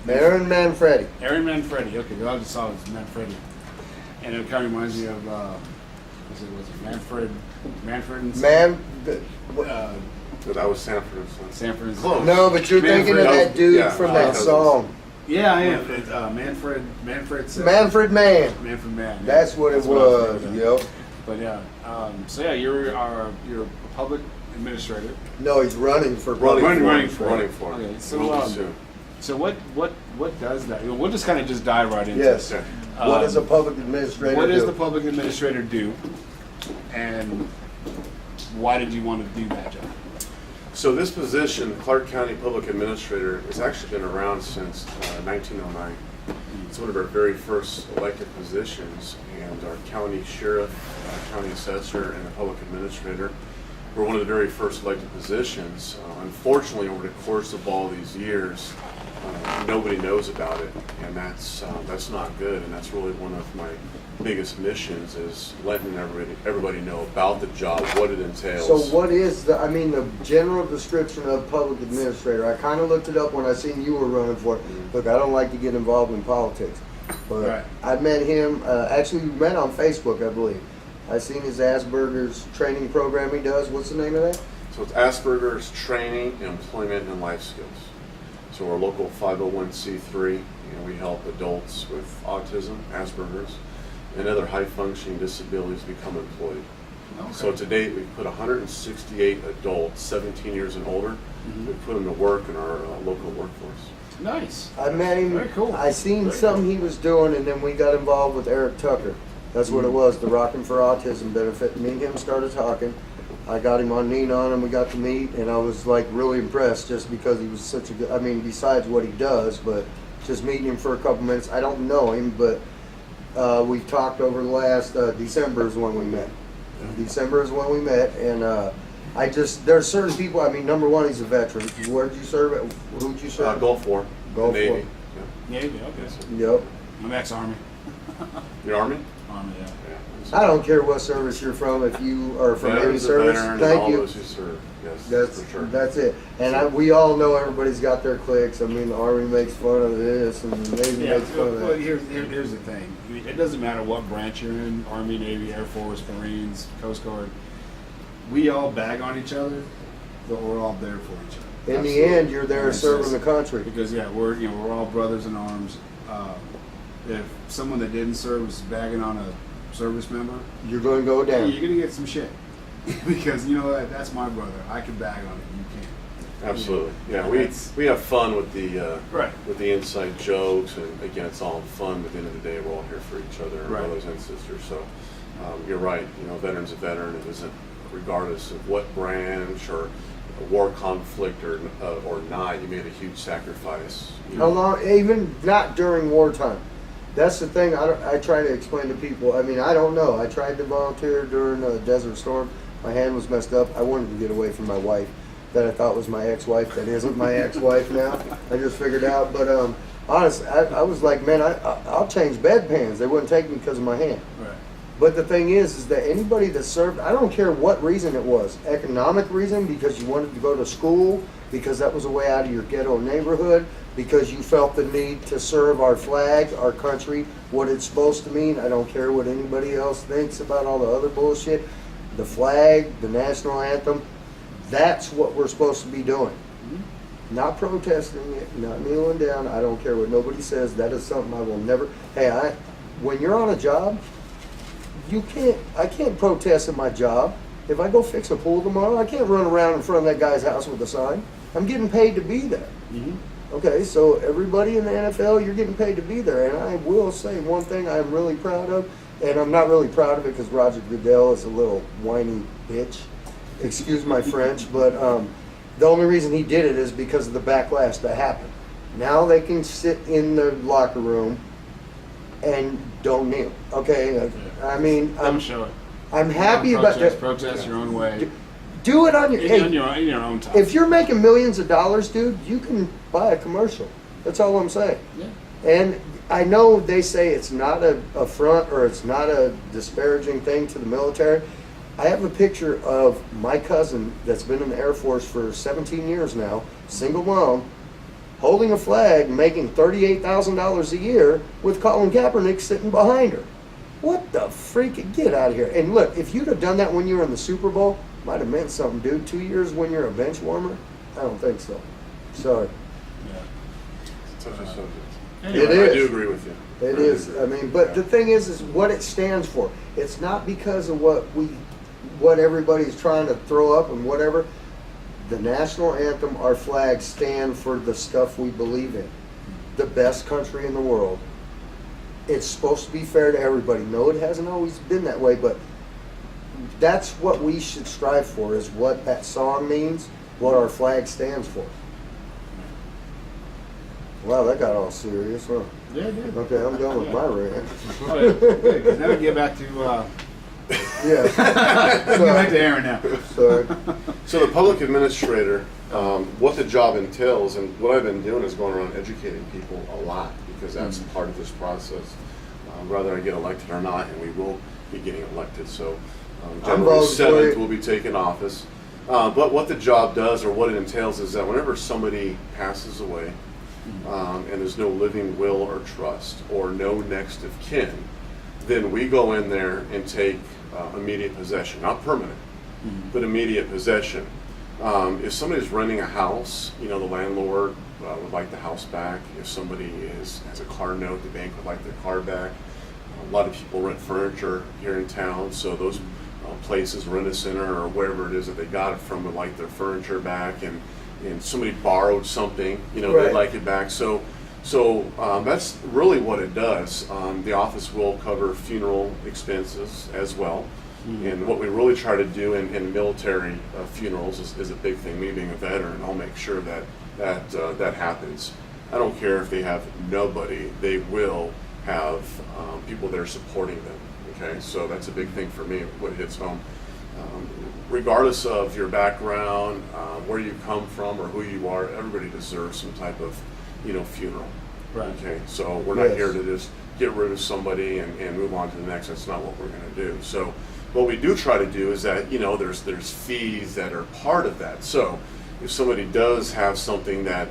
Aaron Manfredi. Aaron Manfredi. Okay, all I just saw was Manfredi, and it kind of reminds me of was it Manfred and Man. That was Sanford and Son. Sanford and Close. No, but you're thinking of that dude Yeah, from my that cousins. song. Yeah, I am. It's, Manfred said, Manfred Man. Manfred Man. Yeah. That's what it That's what I was was. thinking of. Yep. But yeah, so yeah, you're a public administrator. No, he's running for Running for it. Running for it. Okay, Will so be soon. so what does that? We'll just kind of just dive right into Yes. it. What does a public administrator What do? does the public administrator do, and why did you want to do that job? So this position, Clark County Public Administrator, has actually been around since 1909. It's one of our very first elected positions, and our county sheriff, county assessor, and the public administrator were one of the very first elected positions. Unfortunately, over the course of all these years, nobody knows about it, and that's not good. And that's really one of my biggest missions, is letting everybody know about the job, what it entails. So what is the general description of public administrator? I kind of looked it up when I seen you were running for it. Look, I don't like to get involved in politics, but Right. I met him, actually we met on Facebook, I believe. I seen his Asperger's training program he does. What's the name of that? So it's Asperger's Training, Employment, and Life Skills. So we're a local 501c3, and we help adults with autism, Asperger's, and other high-functioning disabilities become employed. Okay. So to date, we've put 168 adults, 17 years and older, we've put them to work in our local workforce. Nice. I met him. Very cool. I seen Very something he was doing, and then we got involved with Eric Tucker. That's what it was, the Rockin' for Autism benefit. Me and him started talking. I got him on Ninon, and we got to meet, and I was like really impressed just because he was such a good, I mean, besides what he does, but just meeting him for a couple minutes. I don't know him, but we talked over the last, December is when we met. December is when we met, and there's certain people, I mean, number one, he's a veteran. Where did you serve at? Who'd you serve? Gulf War, Gulf Navy. War. Yeah. Navy. Okay. Yep. I'm ex-Army. The Army? Army. Yeah. Yeah. I don't care what service you're from, if you are from any Veterans of service, veterans, thank all you. those who serve. Yes, That's for sure. that's it. And we all know everybody's got their cliques. I mean, the Army makes fun of this, and the Navy Yeah, makes fun of well, that. here's the thing. I mean, it doesn't matter what branch you're in, Army, Navy, Air Force, Marines, Coast Guard. We all bag on each other, but we're all there for each other. In the Absolutely. end, you're there Yes, serving yes. the country. Because yeah, we're all brothers in arms. If someone that didn't serve is bagging on a service member, You're going to go down. you're gonna get some shit. Because you know what, that's my brother. I can bag on it. You can't. Absolutely. Yeah, That's- we have fun with the Right. with the inside jokes, and again, it's all fun. But at the end of the day, we're all here for each other, our Right. brothers and sisters. So you're right. You know, veteran's a veteran. It isn't regardless of what branch or a war conflict or not. You made a huge sacrifice. You How know. long? Even not during wartime. That's the thing I try to explain to people. I mean, I don't know. I tried to volunteer during a Desert Storm. My hand was messed up. I wanted to get away from my wife that I thought was my ex-wife. That isn't my ex-wife now. I just figured out. But honestly, I was like, man, I'll change bedpans. They wouldn't take me because of my hand. Right. But the thing is that anybody that served, I don't care what reason it was, economic reason, because you wanted to go to school, because that was a way out of your ghetto neighborhood, because you felt the need to serve our flag, our country, what it's supposed to mean. I don't care what anybody else thinks about all the other bullshit. The flag, the national anthem, that's what we're supposed to be doing. Not protesting it, not kneeling down. I don't care what nobody says. That is something I will never. Hey, when you're on a job, I can't protest at my job. If I go fix a pool tomorrow, I can't run around in front of that guy's house with a sign. I'm getting paid to be there. Okay, so everybody in the NFL, you're getting paid to be there. And I will say one thing I'm really proud of, and I'm not really proud of it because Roger Goodell is a little whiny bitch. Excuse my French, but the only reason he did it is because of the backlash that happened. Now they can sit in the locker room and don't kneel. Okay, I mean, Don't show it. I'm happy about that. Protest your own way. Do it on your. In your own time. If you're making millions of dollars, dude, you can buy a commercial. That's all I'm saying. Yeah. And I know they say it's not a front or it's not a disparaging thing to the military. I have a picture of my cousin that's been in the Air Force for 17 years now, single mom, holding a flag, making $38,000 a year with Colin Kaepernick sitting behind her. What the freak? Get out of here. And look, if you'd have done that when you were in the Super Bowl, might have meant something, dude. 2 years when you're a bench warmer? I don't think so. Sorry. Yeah. Such a subject. It Anyway, is. I do agree with you. It is. I mean, but the thing is what it stands for. It's not because of what everybody's trying to throw up and whatever. The national anthem, our flag, stand for the stuff we believe in. The best country in the world. It's supposed to be fair to everybody. No, it hasn't always been that way, but that's what we should strive for, is what that song means, what our flag stands for. Wow, that got all serious, huh? Yeah, it did. Okay, I'm done with my rant. Oh, yeah. Good, 'cause now we get back to Yeah. get back to Aaron now. Sorry. So the public administrator, what the job entails, and what I've been doing is going around educating people a lot, because that's part of this process, whether I get elected or not, and we will be getting elected. So January voting for 7th it. we'll be taking office. But what the job does, or what it entails, is that whenever somebody passes away, and there's no living will or trust, or no next of kin, then we go in there and take immediate possession, not permanent, but immediate possession. If somebody's renting a house, the landlord would like the house back. If somebody has a car note, the bank would like their car back. A lot of people rent furniture here in town, so those places, Rent-A-Center or wherever it is that they got it from, would like their furniture back, and somebody borrowed something, Right. they'd like it back. So that's really what it does. The office will cover funeral expenses as well. And what we really try to do in military funerals is a big thing. Me being a veteran, I'll make sure that happens. I don't care if they have nobody, they will have people there supporting them. Okay, so that's a big thing for me, what hits home. Regardless of your background, where you come from, or who you are, everybody deserves some type of, funeral. Right. Okay, so we're not Yes. here to just get rid of somebody and move on to the next. That's not what we're going to do. So what we do try to do is that, there's fees that are part of that. So if somebody does have something that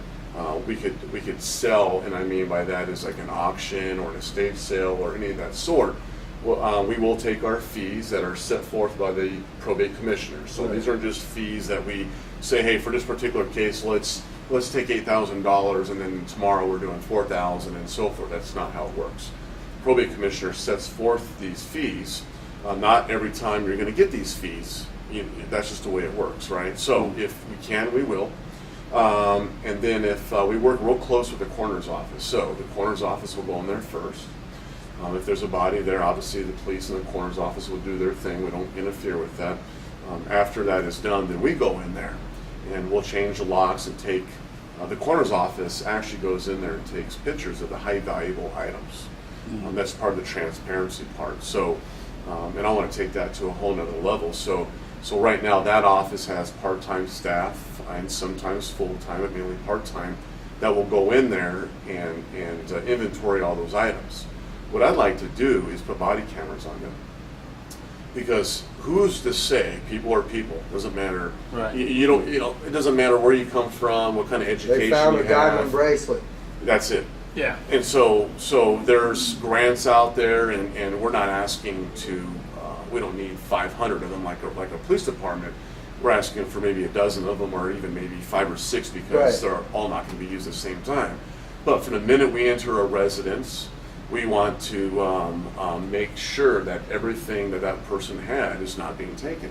we could sell, and I mean by that is like an auction or an estate sale or any of that sort, well, we will take our fees that are set forth by the probate commissioner. So these are just fees that we say, hey, for this particular case, let's take $8,000, and then tomorrow we're doing $4,000 and so forth. That's not how it works. Probate commissioner sets forth these fees. Not every time you're going to get these fees. That's just the way it works, right? So if we can, we will. And then if we work real close with the coroner's office, so the coroner's office will go in there first. If there's a body there, obviously the police and the coroner's office will do their thing. We don't interfere with that. After that is done, then we go in there and we'll change the locks and take, the coroner's office actually goes in there and takes pictures of the high valuable items. That's part of the transparency part. So, and I want to take that to a whole nother level. So right now that office has part-time staff and sometimes full-time, but mainly part-time, that will go in there and inventory all those items. What I'd like to do is put body cameras on them, because who's to say? People are people. Doesn't matter. Right. You don't. It doesn't matter where you come from, what kind of education They found you a diamond have. bracelet. That's it. Yeah. And so there's grants out there, and we're not asking to. We don't need 500 of them like a police department. We're asking for maybe a dozen of them, or even maybe 5 or 6, because Right. they're all not going to be used at the same time. But from the minute we enter a residence, we want to make sure that everything that person had is not being taken.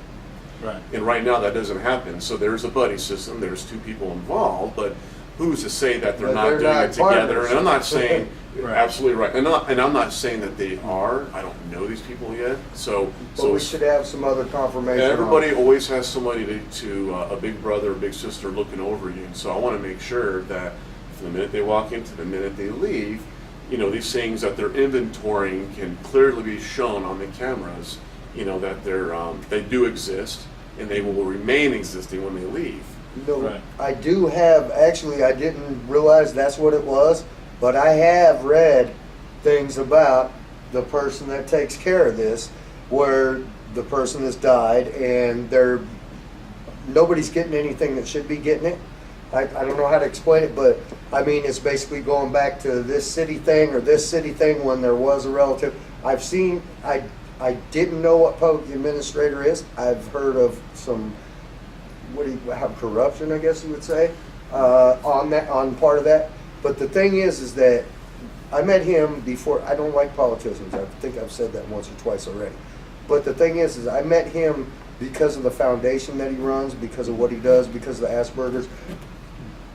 Right. And right now that doesn't happen. So there's a buddy system. There's 2 people involved, but who's to say that they're But not they're doing not it together? partners. And I'm not saying Right. absolutely right, and I'm not saying that they are. I don't know these people yet, so But we should have some other confirmation. everybody on it. always has somebody to a big brother or big sister looking over you. And so I want to make sure that from the minute they walk in to the minute they leave, these things that they're inventorying can clearly be shown on the cameras, that they do exist, and they will remain existing when they leave. Right. I do have, actually, I didn't realize that's what it was, but I have read things about the person that takes care of this, where the person has died and nobody's getting anything that should be getting it. I don't know how to explain it, but I mean, it's basically going back to this city thing or this city thing when there was a relative. I've seen, I didn't know what public administrator is. I've heard of some, what do you have, corruption, I guess you would say, on part of that. But the thing is that I met him before. I don't like politicians. I think I've said that once or twice already. But the thing is I met him because of the foundation that he runs, because of what he does, because of the Asperger's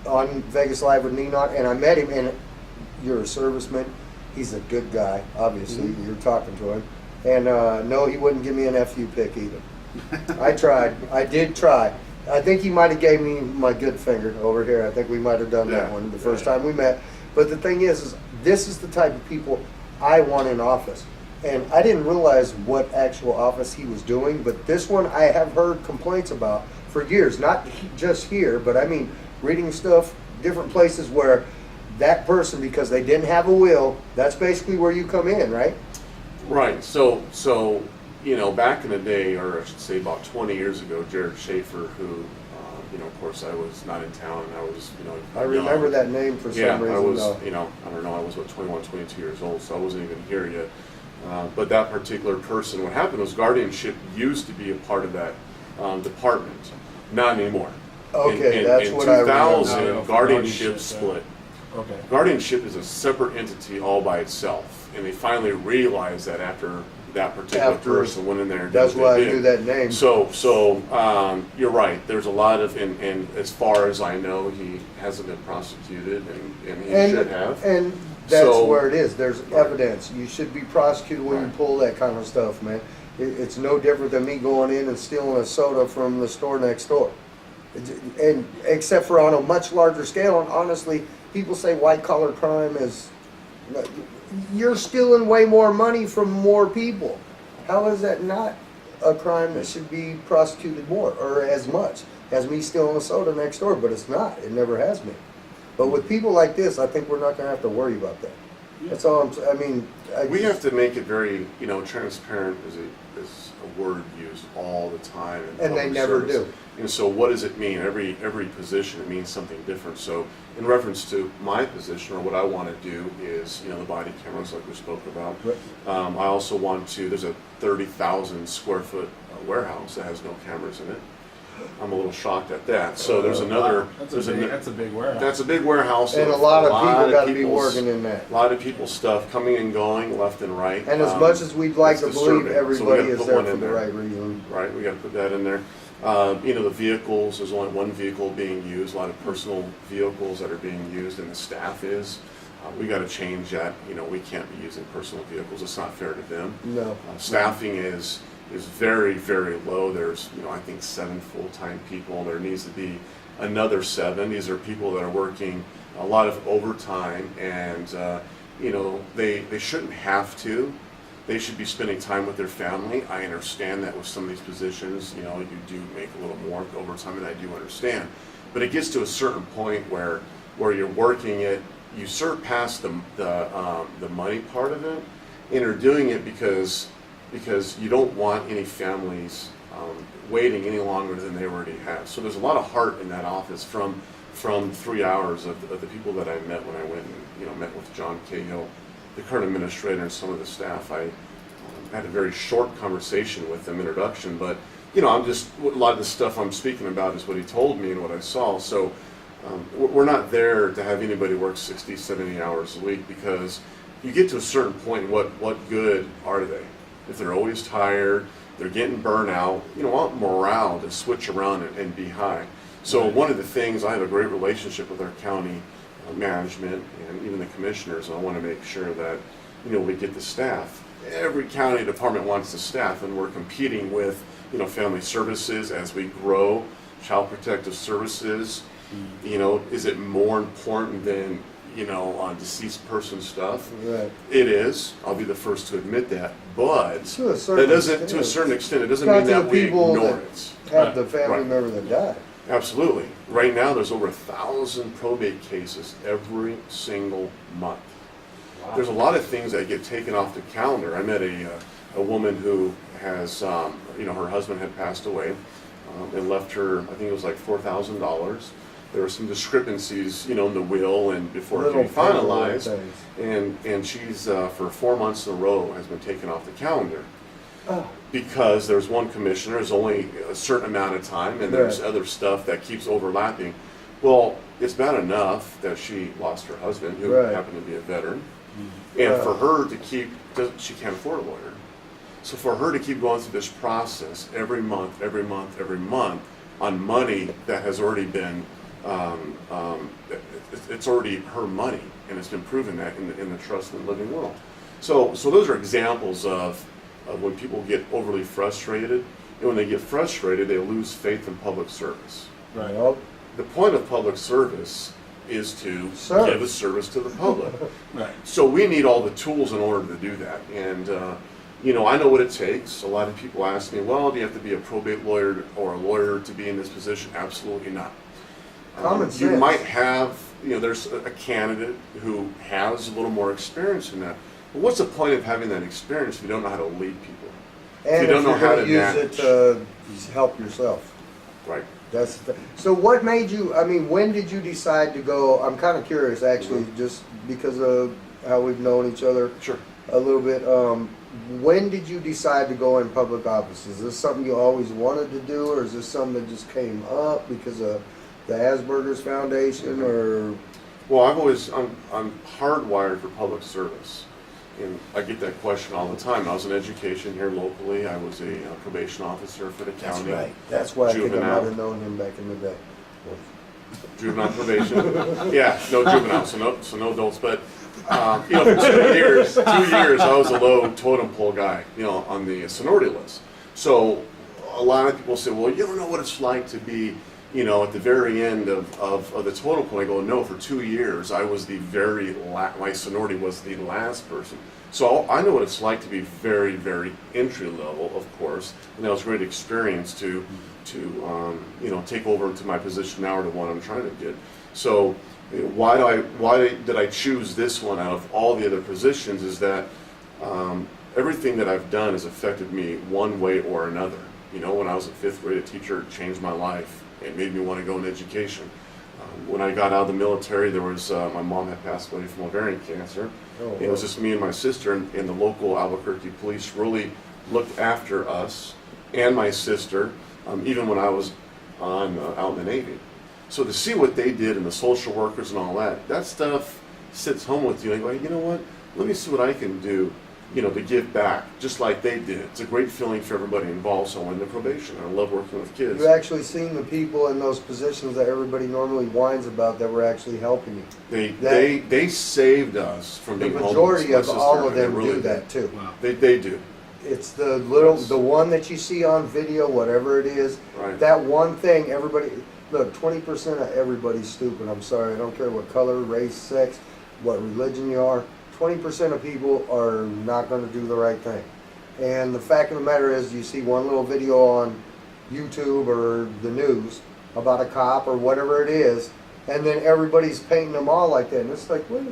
on Vegas Live with Enoch, and I met him, and you're a serviceman. He's a good guy, obviously. You're talking to him. And no, he wouldn't give me an FU pick either. I tried. I did try. I think he might have gave me my good finger over here. I think we might have done that one the first time we met. But the thing is this is the type of people I want in office. And I didn't realize what actual office he was doing, but this one I have heard complaints about for years. Not just here, but I mean reading stuff, different places where that person, because they didn't have a will, that's basically where you come in, right? Right. So you know, back in the day, or I should say about 20 years ago, Jared Schaefer, who, you know, of course I was not in town, and I was, you know, I remember young. that name for some reason. Yeah, I was, though. you know, I don't know, I was, 21, 22 years old, so I wasn't even here yet. But that particular person, what happened was guardianship used to be a part of that department. Not anymore. Okay, that's in what I remember. 2000, guardianship split. Okay. Guardianship is a separate entity all by itself, and they finally realized that after that particular person went in there and did That's what why they I did. knew that name. So you're right. There's a lot of, and as far as I know, he hasn't been prosecuted, and he should have. And that's So- where it is. There's evidence. You should be prosecuted when you Right. pull that kind of stuff, man. It's no different than me going in and stealing a soda from the store next door. And except for on a much larger scale, and honestly, people say white collar crime is, you're stealing way more money from more people. How is that not a crime that should be prosecuted more or as much as me stealing a soda next door? But it's not. It never has been. But with people like this, I think we're not going to have to worry about that. That's all I'm saying. I mean, We have to make it very, you know, transparent is a word used all the time. In And they public never service. do. And so what does it mean? Every position, it means something different. So in reference to my position, or what I want to do is, you know, the body cameras like we spoke about. Right. I also want to, there's a 30,000 square foot warehouse that has no cameras in it. I'm a little shocked at that. So there's another, Wow. there's That's a big warehouse. that's a big warehouse. and a with lot of people got to be people's- working in that. A lot of people's stuff coming and going left and right. And as much as we'd like to it's believe disturbing. So we everybody gotta is put there one for in the there. right reason. Right, we got to put that in there. You know, the vehicles, there's only one vehicle being used, a lot of personal vehicles that are being used, and the staff is. We got to change that. You know, we can't be using personal vehicles. It's not fair to them. No. Staffing is very, very low. There's, you know, I think 7 full-time people. There needs to be another 7. These are people that are working a lot of overtime, and you know, they shouldn't have to. They should be spending time with their family. I understand that with some of these positions, you know, you do make a little more overtime, and I do understand. But it gets to a certain point where you're working it, you surpass the money part of it, and are doing it because you don't want any families waiting any longer than they already have. So there's a lot of heart in that office from 3 hours of the people that I met when I went and, you know, met with John Cahill, the current administrator, and some of the staff. I had a very short conversation with them, introduction, but you know, a lot of the stuff I'm speaking about is what he told me and what I saw. So we're not there to have anybody work 60, 70 hours a week, because you get to a certain point, what good are they? If they're always tired, they're getting burnt out, you know, want morale to switch around and be high. So one of the things, I have a great relationship with our county management and even the commissioners, and I want to make sure that, you know, we get the staff. Every county department wants the staff, and we're competing with, you know, family services as we grow, child protective services. You know, is it more important than, you know, deceased person stuff? Right. It is. I'll be the first to admit that. But To a certain that doesn't, extent. to a certain extent, it doesn't Not mean to that the we people ignore that it. have the family Right. member that died. Absolutely. Right now, there's over 1,000 probate cases every single month. Wow. There's a lot of things that get taken off the calendar. I met a woman who has, you know, her husband had passed away and left her, I think it was like $4,000. there were some discrepancies, in the will and before it Little can be finalized. things. And she's, for 4 months in a row, has been taken off the calendar. Oh, Because there's one commissioner, there's only a certain amount of time, and there's Right. other stuff that keeps overlapping. Well, it's bad enough that she lost her husband, who Right. happened to be a veteran, and for her to keep, she can't afford a lawyer. So for her to keep going through this process every month, on money that has already been, it's already her money, and it's been proven that in the trust and living will. So those are examples of when people get overly frustrated, and when they get frustrated, they lose faith in public service. Right. Well, The point of public service is to Serve. give a service to the public. Right. So we need all the tools in order to do that. And, I know what it takes. A lot of people ask me, well, do you have to be a probate lawyer or a lawyer to be in this position? Absolutely not. Common You sense. might have, there's a candidate who has a little more experience in that. But what's the point of having that experience if you don't know how to lead people? and you don't if know you're how gonna to use manage. it to help yourself. Right. That's the thing. So what made you, when did you decide to go, I'm kind of curious actually, just because of how we've known each other Sure. a little bit. When did you decide to go in public office? Is this something you always wanted to do, or is this something that just came up because of the Asperger's Foundation, or? Well, I'm hardwired for public service. And I get that question all the time. I was in education here locally. I was a probation officer for the county. That's why I think I Juvenile. might have known him back in the day. Juvenile probation. Yeah, no juvenile, so no adults. But for 2 years, I was a low totem pole guy, on the seniority list. So a lot of people say, well, you don't know what it's like to be, at the very end of the totem pole. I go, no, for 2 years, I was the very my seniority was the last person. So I know what it's like to be very, very entry level, of course, and that was a great experience to take over into my position now, or the one I'm trying to get. So why did I choose this one out of all the other positions? Is that everything that I've done has affected me one way or another. When I was in 5th grade, a teacher changed my life. It made me want to go in education. When I got out of the military, there was my mom had passed away from ovarian cancer. Oh, It was just me and my sister, and the local Albuquerque police really looked after us and my sister, even when I was out in the Navy. So to see what they did and the social workers and all that stuff sits home with you. And you go, you know what? Let me see what I can do, to give back, just like they did. It's a great feeling for everybody involved. So I went into probation. I love working with kids. You actually seen the people in those positions that everybody normally whines about that were actually helping you. They saved us from The being homeless. majority My of sister all and of I, they them really do that did. too. Wow. They do. It's the Yes. one that you see on video, whatever it is. Right. That one thing, everybody, look, 20% of everybody's stupid. I'm sorry, I don't care what color, race, sex, what religion you are. 20% of people are not going to do the right thing. And the fact of the matter is, you see one little video on YouTube or the news about a cop or whatever it is, and then everybody's painting them all like that. And it's like, wait,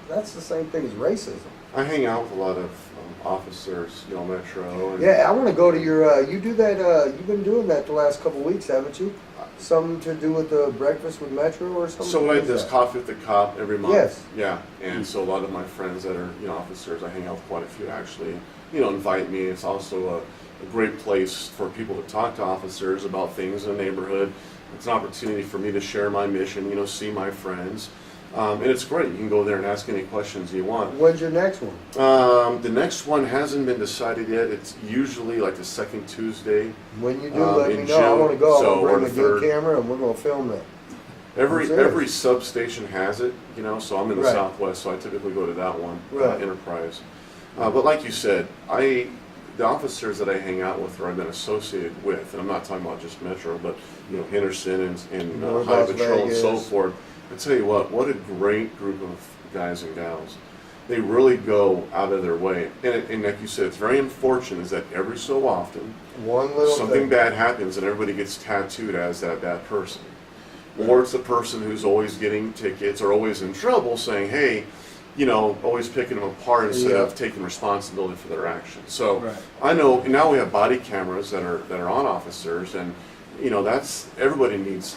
that's the same thing as racism. I hang out with a lot of officers, Metro. And Yeah, I want to go to your, you do that, you've been doing that the last couple of weeks, haven't you? Something to do with the breakfast with Metro or something? So What I is this that? coffee with the cop every month. Yes. Yeah, and so a lot of my friends that are officers, I hang out with quite a few actually. Invite me. It's also a great place for people to talk to officers about things in the neighborhood. It's an opportunity for me to share my mission. See my friends. And it's great. You can go there and ask any questions you want. When's your next one? The next one hasn't been decided yet. It's usually like the second Tuesday. When you do, let me in know. I want to June, go. so I'm or going to bring the a good third. camera and we're going to film that. Every Serious. substation has it, so I'm in the Right. Southwest, so I typically go to that one, Right. Enterprise. But like you said, the officers that I hang out with or I've been associated with, and I'm not talking about just Metro, but Henderson and North High Las Patrol and so Vegas. forth. I tell you what a great group of guys and gals. They really go out of their way, and like you said, it's very unfortunate is that every so often One little something thing. bad happens and everybody gets tattooed as that bad person. Or it's the person who's always getting tickets or always in trouble saying, hey, always picking them apart instead Yeah. of taking responsibility for their actions. So Right. I know, and now we have body cameras that are on officers, and that's, everybody needs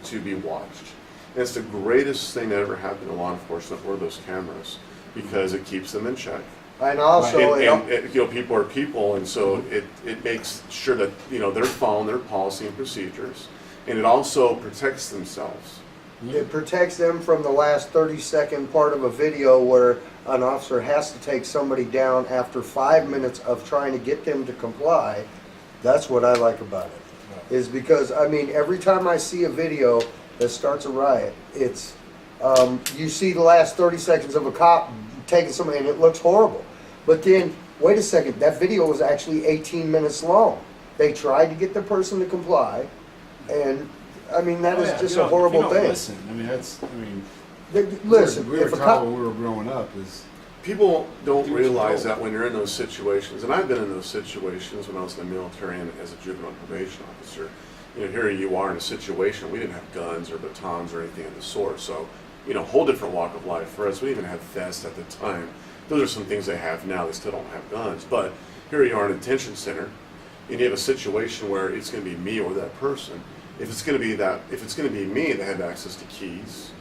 to be watched. And it's the greatest thing that ever happened to law enforcement were those cameras, because it keeps them in check. And also, And people are people, and so it makes sure that, they're following their policy and procedures, and it also protects themselves. it protects them from the last 30-second part of a video where an officer has to take somebody down after 5 minutes of trying to get them to comply. That's what I like about it, is because, every time I see a video that starts a riot, it's, you see the last 30 seconds of a cop taking somebody, and it looks horrible. But then, wait a second, that video was actually 18 minutes long. They tried to get the person to comply, and, that is just a horrible thing. Listen, Listen, we were if a taught cop... when we were growing up is People don't Do what you're realize told. that when you're in those situations, and I've been in those situations when I was in the military and as a juvenile probation officer. Here you are in a situation, we didn't have guns or batons or anything of the sort, so, whole different walk of life for us. We didn't even have vests at the time. Those are some things they have now. They still don't have guns, but here you are in a detention center, and you have a situation where it's going to be me or that person. If it's going to be me, they have access to keys,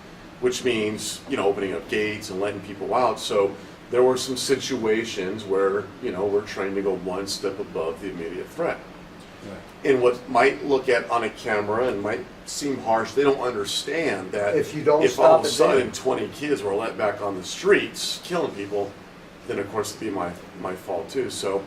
which means, opening up gates and letting people out. So there were some situations where, we're trying to go one step above the immediate threat. And what might look at on a camera and might seem harsh, they don't understand that If you don't all stop of a it sudden then. 20 kids were let back on the streets killing people, then of course it'd be my fault too. So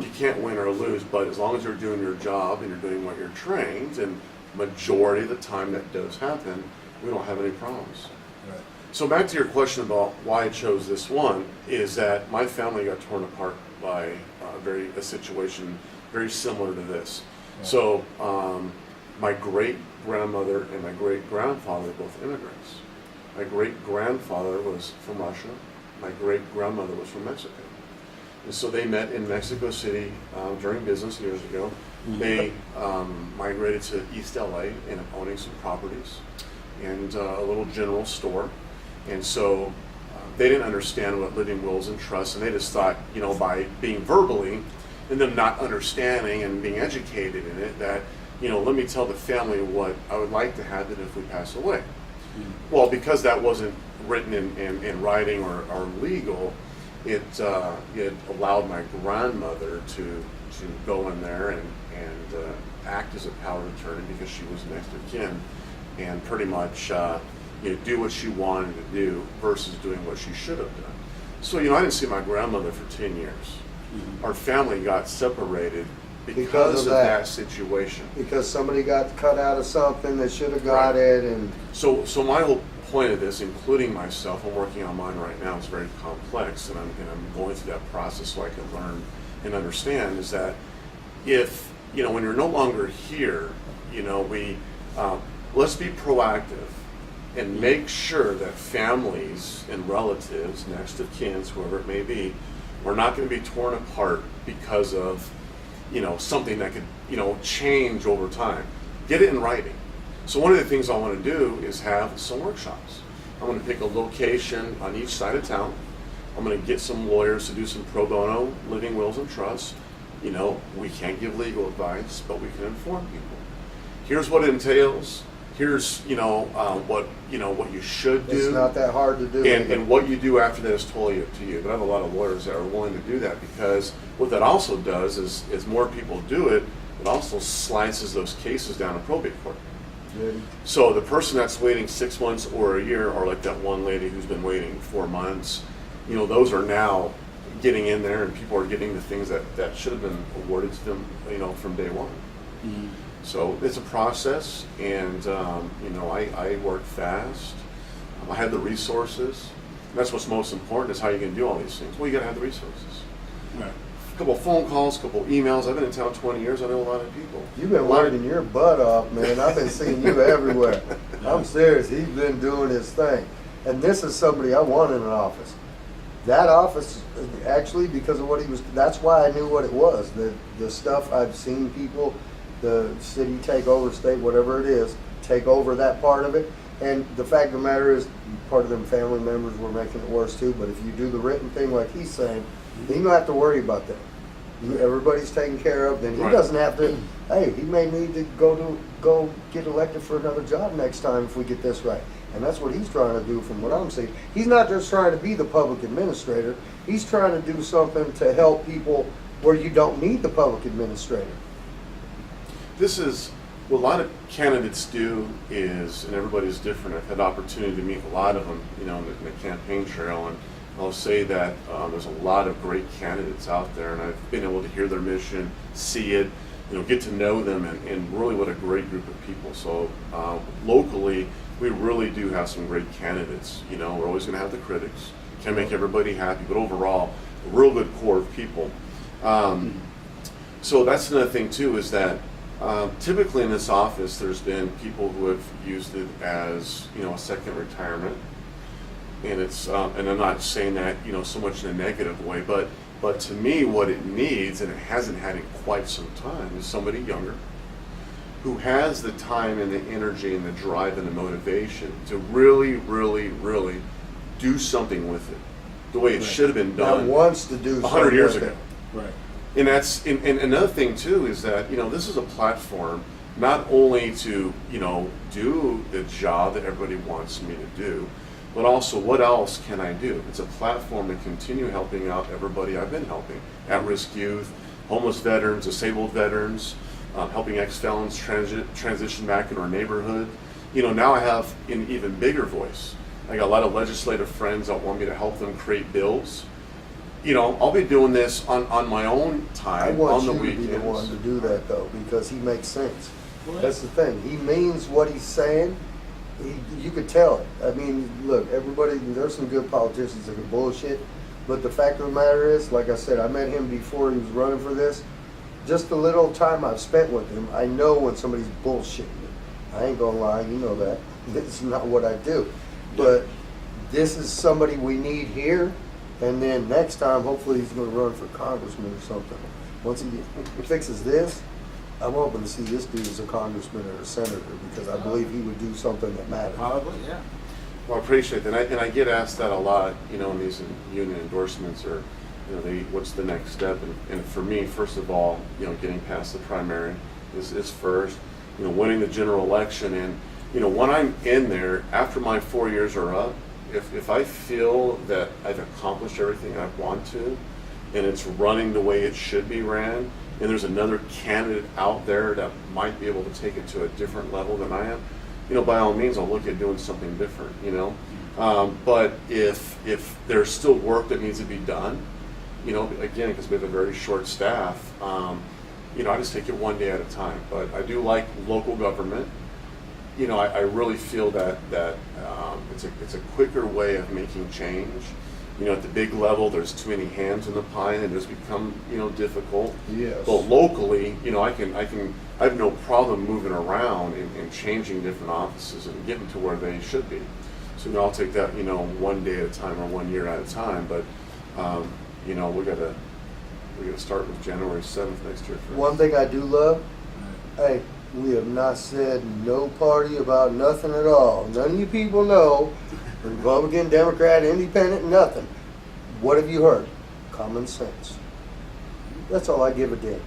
you can't win or lose, but as long as you're doing your job and you're doing what you're trained, and majority of the time that does happen, we don't have any problems. right. So back to your question about why I chose this one, is that my family got torn apart by a situation very similar to this. Right. So my great-grandmother and my great-grandfather were both immigrants. My great-grandfather was from Russia. My great-grandmother was from Mexico. And so they met in Mexico City during business years ago. They migrated to East LA and ended up owning some properties and a little general store. And so they didn't understand what living wills and trusts, and they just thought, by being verbally and them not understanding and being educated in it, that, let me tell the family what I would like to have it if we pass away. Well, because that wasn't written in writing or legal, it allowed my grandmother to go in there and act as a power of attorney, because she was next of kin, and pretty much do what she wanted to do versus doing what she should have done. So I didn't see my grandmother for 10 years. Our family got separated because of that situation. Because somebody got cut out of something that should have got it, and... So my whole point of this, including myself, I'm working on mine right now, it's very complex, and I'm going through that process so I can learn and understand, is that if, when you're no longer here, let's be proactive and make sure that families and relatives, next of kin, whoever it may be, are not going to be torn apart because of, something that could, change over time. Get it in writing. So one of the things I want to do is have some workshops. I'm going to pick a location on each side of town. I'm going to get some lawyers to do some pro bono living wills and trusts. We can't give legal advice, but we can inform people. Here's what it entails. Here's what you should do. It's not that hard to do. And what you do after that is totally up to you. But I have a lot of lawyers that are willing to do that, because what that also does is, as more people do it, it also slices those cases down to probate court. Good. So the person that's waiting 6 months or a year, or like that one lady who's been waiting 4 months, those are now getting in there, and people are getting the things that should have been awarded to them, from day one. Mm-hmm. So it's a process, and I work fast. I have the resources. And that's what's most important, is how you can do all these things. Well, you got to have the resources. Right. A couple phone calls, a couple emails. I've been in town 20 years. I know a lot of people. You've been working your butt off, man. I've been seeing you everywhere. I'm serious. He's been doing his thing. And this is somebody I want in an office. That office, actually, because of what he was, that's why I knew what it was. The stuff I've seen people, the city take over, state, whatever it is, take over that part of it. And the fact of the matter is, part of them family members were making it worse too. But if you do the written thing like he's saying, then you don't have to worry about that. everybody's taken care of, then he Right. doesn't have to, hey, he may need to go get elected for another job next time if we get this right. And that's what he's trying to do from what I'm seeing. He's not just trying to be the public administrator, he's trying to do something to help people where you don't need the public administrator. This is what a lot of candidates do is, and everybody's different. I've had opportunity to meet a lot of them, in the campaign trail, and I'll say that there's a lot of great candidates out there, and I've been able to hear their mission, see it, get to know them, and really what a great group of people. So locally, we really do have some great candidates. We're always going to have the critics. Can't make everybody happy, but overall, a real good core of people. So that's another thing too, is that typically in this office, there's been people who have used it as a second retirement, and it's and I'm not saying that so much in a negative way, but to me, what it needs, and it hasn't had in quite some time, is somebody younger who has the time and the energy and the drive and the motivation to really, really, really do something with it the way it should have been done That wants to do 100 years something ago. with it. Right. And that's and another thing too is that this is a platform not only to do the job that everybody wants me to do, but also what else can I do? It's a platform to continue helping out everybody I've been helping: at-risk youth, homeless veterans, disabled veterans, helping ex-felons transition back in our neighborhood. Now I have an even bigger voice. I got a lot of legislative friends that want me to help them create bills. I'll be doing this on my own I time, want on the you to weekends. be the one to do that though, because he makes sense. Well, That's the thing. He means what he's saying. You could tell it. I mean, look, everybody, there's some good politicians that can bullshit, but the fact of the matter is, like I said, I met him before he was running for this. Just the little time I've spent with him, I know when somebody's bullshitting me. I ain't gonna lie, you know that. This is not what I do. But this is somebody we need here, and then next time, hopefully he's gonna run for congressman or something. Once he fixes this, I'm hoping to see this dude as a congressman or a senator, because I believe he would do something that matters. Probably, yeah. Well, I appreciate that, and I get asked that a lot, in these union endorsements, or what's the next step? And for me, first of all, getting past the primary is first. Winning the general election, and when I'm in there after my 4 years are up, if I feel that I've accomplished everything I want to, and it's running the way it should be ran, and there's another candidate out there that might be able to take it to a different level than I am, by all means, I'll look at doing something different, But if there's still work that needs to be done, again, because we have a very short staff, I just take it one day at a time. But I do like local government. I really feel that it's a quicker way of making change. At the big level, there's too many hands in the pie, and it just become difficult. Yes. But locally, I have no problem moving around and changing different offices and getting to where they should be. So I'll take that one day at a time or 1 year at a time. But we gotta start with January 7th next year. One thing I do love, hey, we have not said no party about nothing at all. None of you people know, Republican, Democrat, Independent, nothing. What have you heard? Common sense. That's all I give a damn.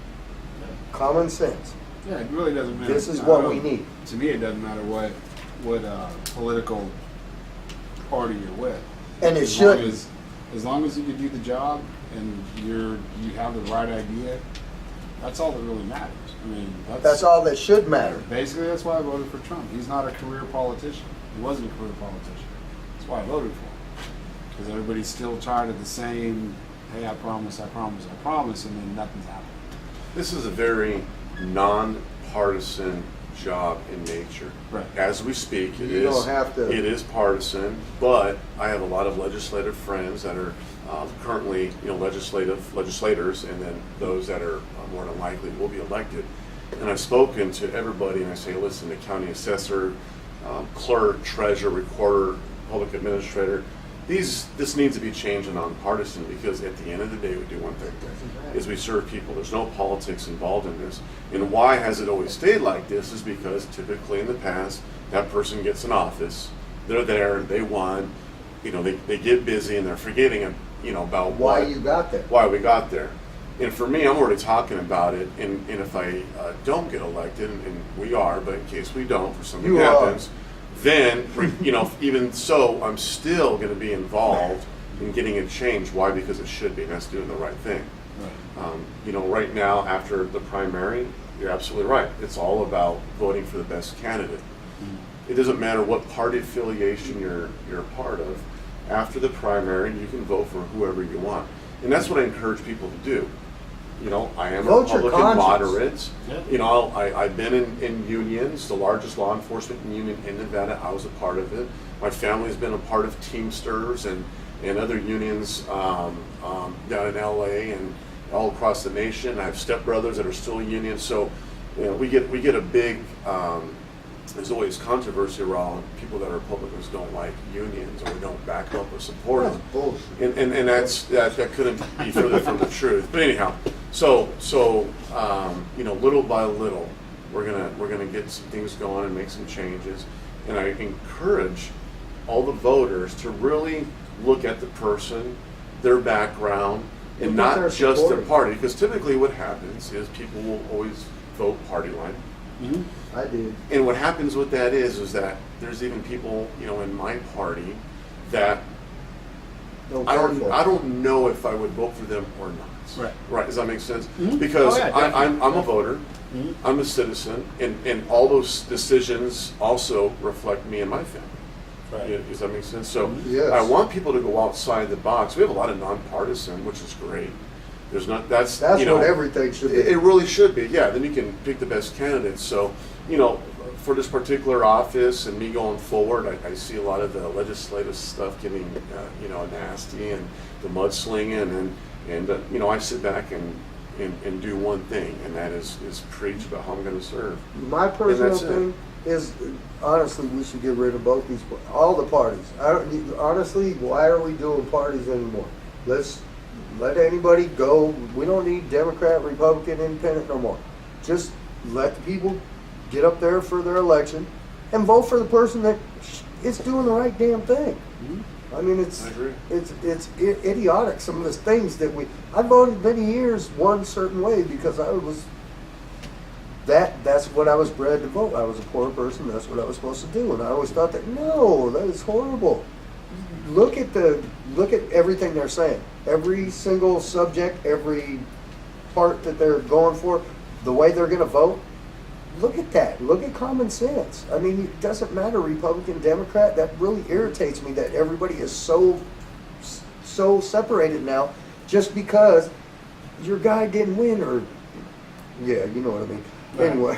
Common sense. Yeah, it really doesn't matter. This is what we need. To me, it doesn't matter what political party you're with. And it As long shouldn't. as long as you can do the job and you have the right idea, that's all that really matters. I mean, That's all that should matter. Basically, that's why I voted for Trump. He's not a career politician. He wasn't a career politician. That's why I voted for him. Because everybody's still tired of the same, hey, I promise, I promise, I promise, and then nothing's happening. This is a very non-partisan job in nature. Right. As we speak, You don't have to- It is partisan, but I have a lot of legislative friends that are currently, legislators, and then those that are more than likely will be elected. And I've spoken to everybody, and I say, listen, the county assessor, clerk, treasurer, recorder, public administrator, this needs to be changed and nonpartisan, because at the end of the day, we do one thing, is we serve people. There's no politics involved in this. And why has it always stayed like this is because typically in the past, that person gets an office, they're there, they won, they get busy, and they're forgetting about Why you got there. why we got there. And for me, I'm already talking about it, and if I don't get elected, and we are, but in case we don't, for something happens, then, even so, I'm still going to be involved in getting it changed. Why? Because it should be, and that's doing the right thing. Right. Right now, after the primary, you're absolutely right. It's all about voting for the best candidate. It doesn't matter what party affiliation you're a part of. After the primary, you can vote for whoever you want. And that's what I encourage people to do. I am a Republican moderate. Yeah. I've been in unions, the largest law enforcement union in Nevada. I was a part of it. My family's been a part of Teamsters and other unions down in LA and all across the nation. I have stepbrothers that are still unions. So we get a big, there's always controversy around people that are Republicans don't like unions or don't back them up or support them. And that couldn't be further from the truth. But anyhow, so little by little, we're gonna get some things going and make some changes. And I encourage all the voters to really look at the person, their background, and not just their party. Because typically what happens is people will always vote party line. Mm-hmm. I did. And what happens with that is that there's even people, in my party that I don't know if I would vote for them or not. Right. Does that make sense? Mm-hmm. Because I'm a voter, mm-hmm. I'm a citizen, and all those decisions also reflect me and my family. Right. Does that make sense? So yes. I want people to go outside the box. We have a lot of nonpartisan, which is great. There's not. That's what everything should be. It really should be. Yeah. Then you can pick the best candidates. So for this particular office and me going forward, I see a lot of the legislative stuff getting nasty and the mudslinging and I sit back and do one thing, and that is preach about how I'm going to serve. My personal thing is, honestly, we should get rid of all the parties. Honestly, why are we doing parties anymore? Let's let anybody go. We don't need Democrat, Republican, Independent no more. Just let the people get up there for their election and vote for the person that is doing the right damn thing. Mm-hmm. I mean, it's idiotic, some of the things that I voted many years one certain way because that's what I was bred to vote. I was a poor person, that's what I was supposed to do. And I always thought that is horrible. Look at everything they're saying. Every single subject, every part that they're going for, the way they're gonna vote. Look at that. Look at common sense. I mean, it doesn't matter Republican, Democrat. That really irritates me that everybody is so separated now just because your guy didn't win or, yeah, you know what I mean. Right. Anyway,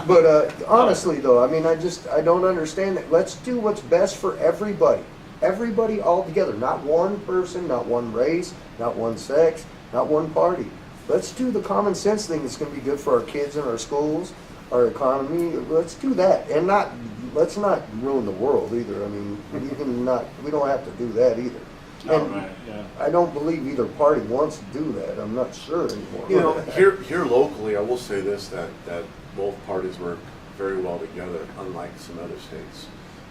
but honestly though, I mean, I don't understand that. Let's do what's best for everybody. Everybody all together. Not one person, not one race, not one sex, not one party. Let's do the common sense thing that's going to be good for our kids and our schools, our economy. Let's do that, and let's not ruin the world either. I mean, we don't have to do that either. And right, yeah. I don't believe either party wants to do that. I'm not sure anymore. Here locally, I will say this: that both parties work very well together, unlike some other states.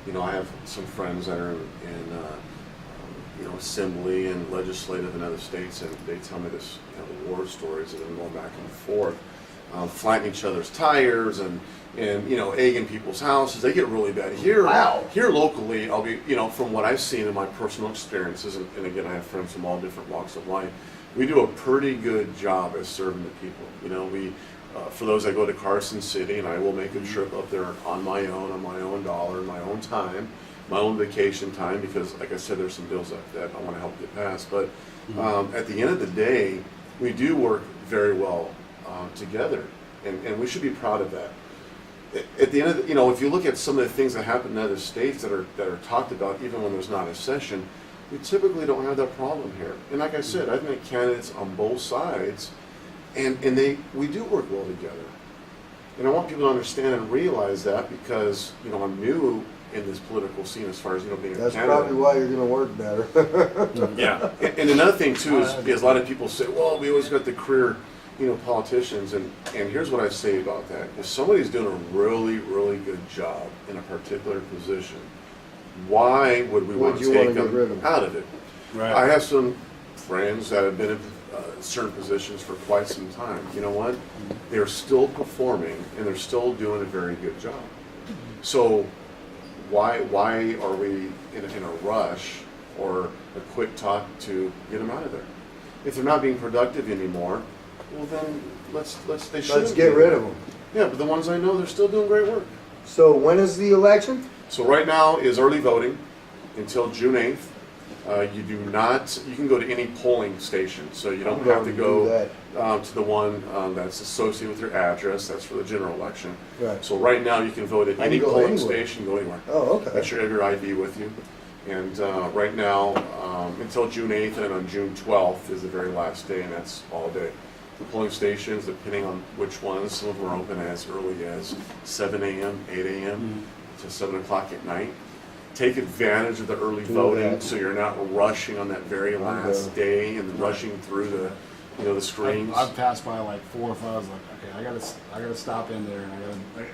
I have some friends that are in assembly and legislative in other states, and they tell me this war stories that are going back and forth. Flattening each other's tires and egging people's houses. They get really bad. Here locally, I'll be, from what I've seen in my personal experiences, and again, I have friends from all different walks of life, we do a pretty good job at serving the people. We, for those that go to Carson City, and I will make a trip up there on my own dollar, my own time, my own vacation time, because like I said, there's some bills that I want to help get passed. But at the end of the day, we do work very well together, and we should be proud of that. At the end of if you look at some of the things that happen in other states that are talked about, even when there's not a session, we typically don't have that problem here. And like I said, I've met candidates on both sides, and we do work well together. And I want people to understand and realize that because I'm new in this political scene as far as being a candidate. That's probably why you're going to work better. Yeah, and another thing too is a lot of people say, well, we always got the career politicians, and here's what I say about that. If somebody's doing a really, really good job in a particular position, why would we want to take them out of it? Right. I have some friends that have been in certain positions for quite some time. You know what? They're still performing and they're still doing a very good job. So why are we in a rush or a quick talk to get them out of there? If they're not being productive anymore, well then let's get rid of them. Yeah, but the ones I know, they're still doing great work. So when is the election? So right now is early voting until June 8th. You can go to any polling station, so you don't have to go to the one that's associated with your address. That's for the general election. Right. So right now you can vote at any polling station, go anywhere. Oh, okay. Make sure you have your ID with you. And right now, until June 8th and on June 12th is the very last day, and that's all day. The polling stations, depending on which ones, some of them are open as early as 7 a.m., 8 a.m. to 7 o'clock at night. Take advantage of the early voting so you're not rushing on that very last day and rushing through the screens. I've passed by like 4 or 5. I was like, okay, I gotta stop in there, and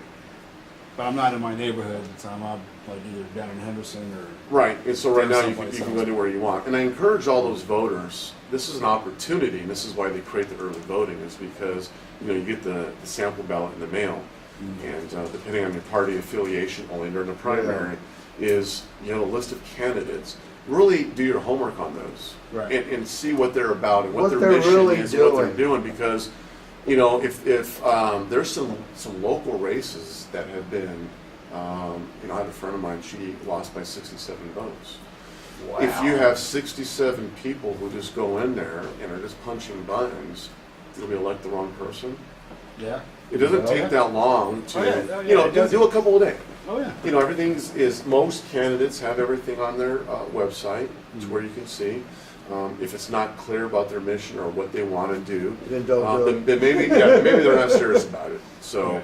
but I'm not in my neighborhood. So I'm up like either down in Henderson or right. And so right now you someplace can else. go anywhere you want. And I encourage all those voters. This is an opportunity, and this is why they create the early voting, is because you get the sample ballot in the mail, and depending on your party affiliation, only during the primary, is you have a list of candidates. Really do your homework on those, Right. and see what they're about and what their they're mission really is, what they're doing. doing, because if there's some local races that have been, I have a friend of mine, she lost by 67 votes. wow. If you have 67 people who just go in there and are just punching buttons, you'll be elect the wrong person. Yeah. It doesn't Oh, take yeah. that long to, Oh, yeah, it doesn't. do a couple a day. Oh yeah. Everything's most candidates have everything on their website to where you can see. If it's not clear about their mission or what they want to do, Then don't do it. then maybe they're not serious about it. So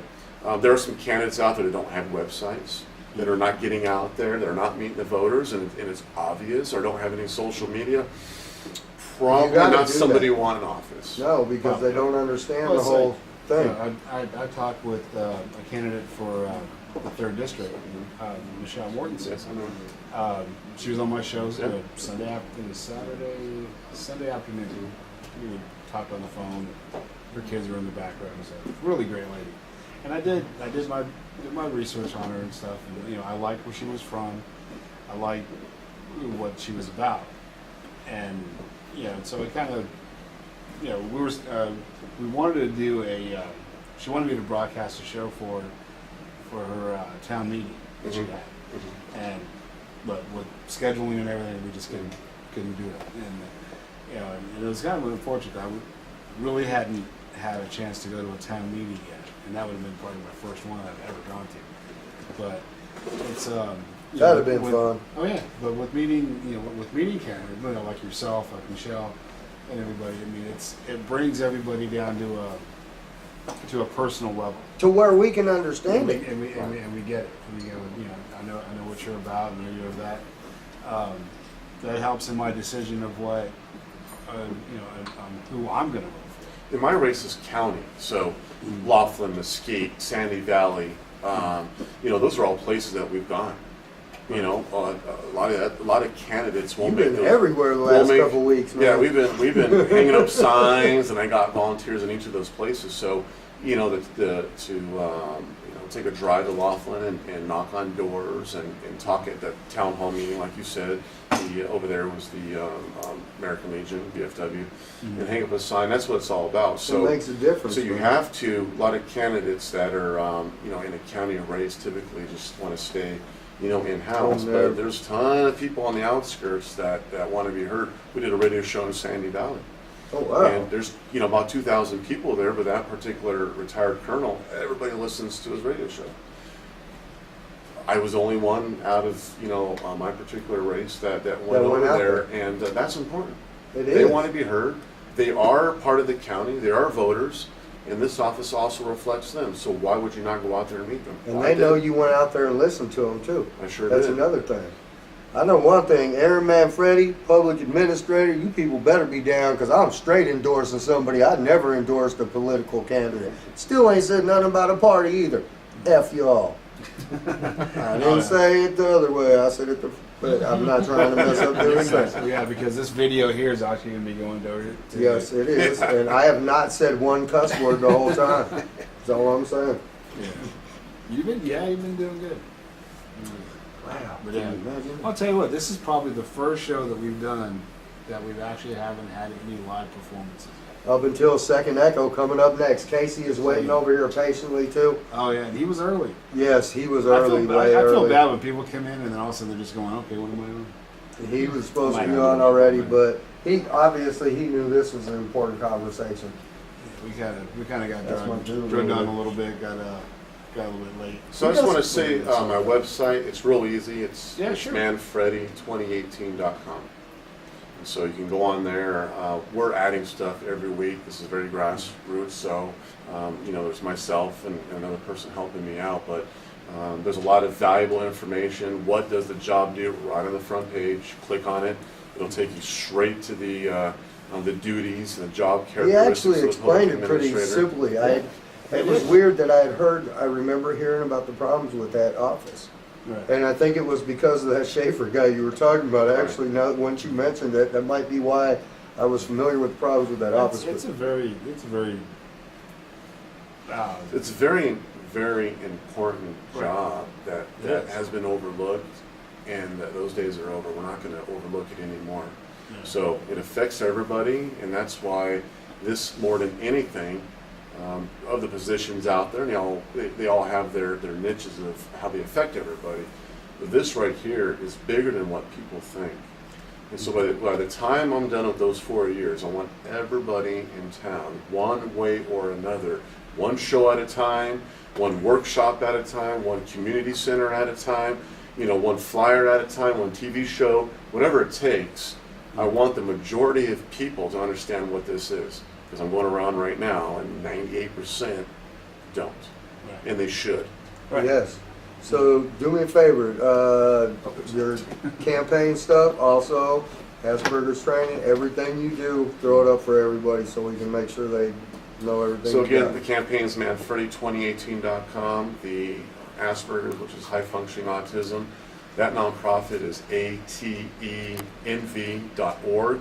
there are some candidates out there that don't have websites, that are not getting out there, that are not meeting the voters, and it's obvious, or don't have any social media. Probably gotta not do somebody that. you want in office. No, because they don't understand Well, the it's whole like, thing. I talked with a candidate for the 3rd District, Michelle Mortensen. Yes, I know. She was on my show Yeah. Sunday afternoon. We talked on the phone. Her kids were in the background. So really great lady. And I did my research on her and stuff. And I liked where she was from. I liked what she was about. And so it kind of we wanted to do she wanted me to broadcast a show for her town meeting that she had, but with scheduling and everything, we just couldn't do it. And it was kind of unfortunate. I really hadn't had a chance to go to a town meeting yet, and that would have been probably my first one I've ever gone to. But it's That'd have been fun. Oh yeah, but with meeting candidates, like yourself, like Michelle, and everybody. I mean, it brings everybody down to a personal level. To where we can understand it. And we get it. We go, I know what you're about, and you're that. That helps in my decision of what, who I'm going to vote for. In my race is county, so Laughlin, Mesquite, Sandy Valley, those are all places that we've gone. A lot of candidates won't You've make been those. everywhere the last couple weeks, man. Yeah, we've been hanging up signs, and I got volunteers in each of those places. So, to take a drive to Laughlin and knock on doors and talk at the town hall meeting, like you said. Over there was the American Legion, BFW, and hang up a sign. That's what it's all about. So it makes a difference. So you man. have to. A lot of candidates that are in a county race typically just want to stay in-house. But there's a ton of people on the outskirts that want to be heard. We did a radio show in Sandy Valley. Oh wow! And there's about 2,000 people there, but that particular retired colonel, everybody listens to his radio show. I was the only one out of my particular race that went over there, and that's important. They want to be heard. They are part of the county. They are voters, and this office also reflects them. So why would you not go out there and meet them? And they know you went out there and listened to them too. I sure That's did. another thing. I know one thing, Aaron Manfredi, public administrator, you people better be down, because I'm straight endorsing somebody. I never endorsed a political candidate. Still ain't said nothing about a party either. F y'all. I didn't say it the other way. I said it but I'm not trying to mess up the thing. Yeah, because this video here is actually going to be going to Yes, it is. And I have not said one cuss word the whole time. That's all I'm saying. Yeah. You've been doing good. Wow. But Can yeah, you imagine? I'll tell you what, this is probably the first show that we've done that we've actually haven't had any live performances. Up until Second Echo coming up next. Casey is waiting over here patiently too. Oh yeah, and he was early. Yes, he was early. I feel bad when people come in and then all of a sudden they're just going, okay, what am I on? He was supposed to be on already, but he knew this was an important conversation. We kind of got That's my dude drug over down there. a little bit, got a little bit late. So I just want to say my website, it's real easy. It's sure. manfredi2018.com. And so you can go on there. We're adding stuff every week. This is very grassroots, so there's myself and another person helping me out, but there's a lot of valuable information. What does the job do? Right on the front page. Click on it. It'll take you straight to the duties and the job He characteristics. actually of the public explained it pretty administrator. simply. It was weird that I remember hearing about the problems with that office. Right. And I think it was because of that Schaefer guy you were talking about. Actually, now once you mentioned it, that might be why I was familiar with the problems with that office. It's a very It's a very, very important job that Yes. has been overlooked, and that those days are over. We're not going to overlook it anymore. Yeah. So it affects everybody, and that's why this, more than anything, of the positions out there, and they all have their niches of how they affect everybody. But this right here is bigger than what people think. And so by the time I'm done with those 4 years, I want everybody in town, one way or another, one show at a time, one workshop at a time, one community center at a time, one flyer at a time, one TV show, whatever it takes. I want the majority of people to understand what this is. Because I'm going around right now, and 98% don't, and they should. Right. Yes. So do me a favor. Your campaign stuff, also Asperger's training, everything you do, throw it up for everybody so we can make sure they know everything. So you again, got. the campaign's manfredi2018.com. The Asperger's, which is high functioning autism, that nonprofit is atenv.org.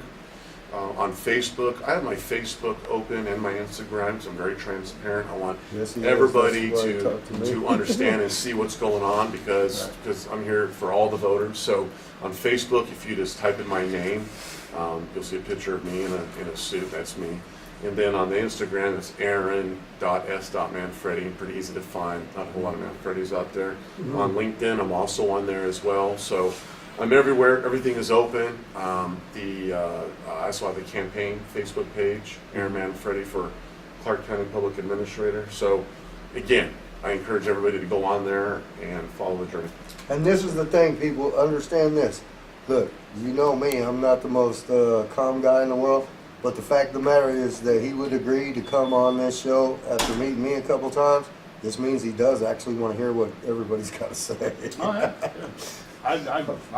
On Facebook, I have my Facebook open and my Instagram because I'm very transparent. I want Yes, he is. everybody That's why he talked to me. to understand and see what's going on because I'm here for all the voters. So on Facebook, if you just type in my name, you'll see a picture of me in a suit. That's me. And then on the Instagram, it's aaron.s.manfredi. Pretty easy to find. Not a whole lot of Manfredis out there. Mm-hmm. On LinkedIn, I'm also on there as well. So I'm everywhere. Everything is open. I also have the campaign Facebook page, Aaron Manfredi for Clark County Public Administrator. So again, I encourage everybody to go on there and follow the journey. And this is the thing, people understand this. Look, you know me, I'm not the most calm guy in the world, but the fact of the matter is that he would agree to come on this show after meeting me a couple times. This means he does actually want to hear what everybody's got to say. Oh yeah. I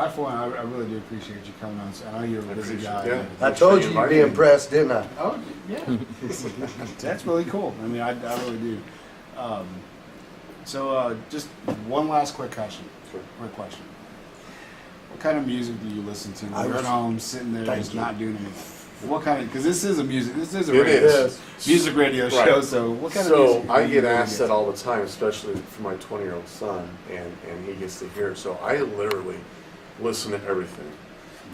for one, I really do appreciate you coming on. I know you're a busy guy. Yeah. I told you you'd be impressed, didn't I? Oh yeah. That's really cool. I mean, I really do. Just one last quick question. Sure. Quick question. What kind of music do you listen to? I When you're was- at home, sitting there, Thank just you. not doing anything. What kind of? Because this is a It radio, is. music radio Right. show. So what kind of So music? I do you get really asked that all the time, especially from my 20-year-old son, and he gets to hear it. So I literally listen to everything.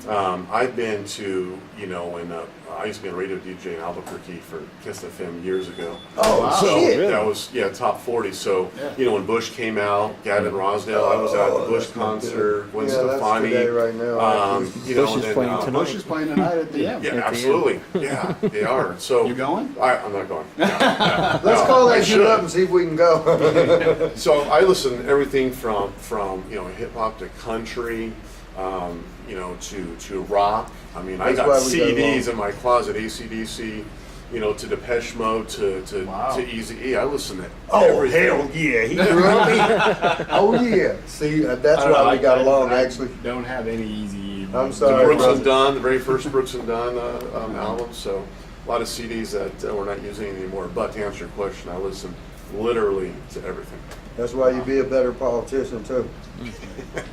I've been to, when I used to be a radio DJ in Albuquerque for Kiss FM years ago. Oh, Wow. So shit. that was top 40. So Yeah. when Bush came out, Gavin Rosdale, I was at the Bush that's not good. concert. Gwen Yeah, that's Stefani. today right now. Bush is and then, playing tonight. Bush is playing tonight at the M. Yeah, At the absolutely. Yeah, they are. So You going? I'm not going. No, Let's call I that shit should. up and see if we can go. So I listen to everything from hip hop to country, to rock. I mean, I That's got why we got CDs along. in my closet, AC/DC, to Depeche Mode, to Wow. Eazy-E. I listen to Oh, everything. hell yeah. He grew up. Oh, yeah. See, that's I don't know, why we got along, I actually. don't have any easy. I'm The sorry. Brooks and brother. Dunn, the very first Brooks and Dunn album. So a lot of CDs that we're not using anymore. But to answer your question, I listen literally to everything. That's why you be a better politician too.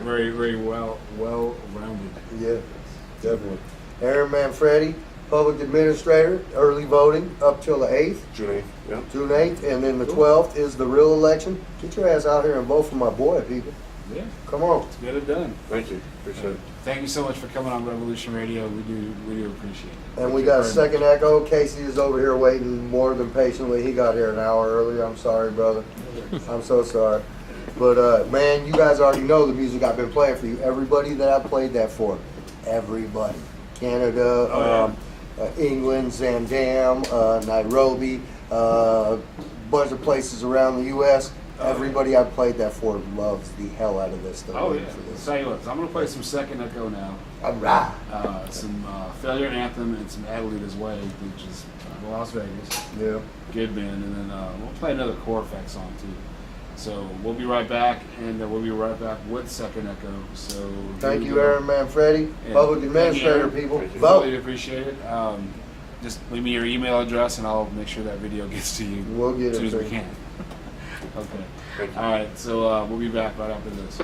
Very, very well-rounded. Yeah, definitely. Aaron Manfredi, public administrator, early voting up till the 8th, June 8th, yeah. June 8th, and then the 12th is the real election. Get your ass out here and vote for my boy, people. Yeah, Come on. let's get it done. Thank you. Appreciate it. Thank you so much for coming on Revolution Radio. We do appreciate it. And we got a second echo. Casey is over here waiting more than patiently. He got here an hour earlier. I'm sorry, brother. I'm so sorry. But man, you guys already know the music I've been playing for you. Everybody that I played that for, everybody. Canada, England, Zandam, Nairobi, bunch of places around the U.S. Everybody I played that for loves the hell out of this stuff. Oh yeah. Let's tell you what. So I'm gonna play some second echo now. All right. Some Failure Anthem and some Adelita's Way, which is Las Vegas. Yeah. Good band, and then we'll play another Core Effect song too. So we'll be right back, and we'll be right back with Second Echo. So Thank you, Aaron Manfredi, Yeah. public administrator, Thank you, people. Thank you. Vote. Really appreciate it. Just leave me your email address, and I'll make sure that video gets to you We'll get as soon it as to we you. can. Okay. Thank you. All right. So we'll be back right after this.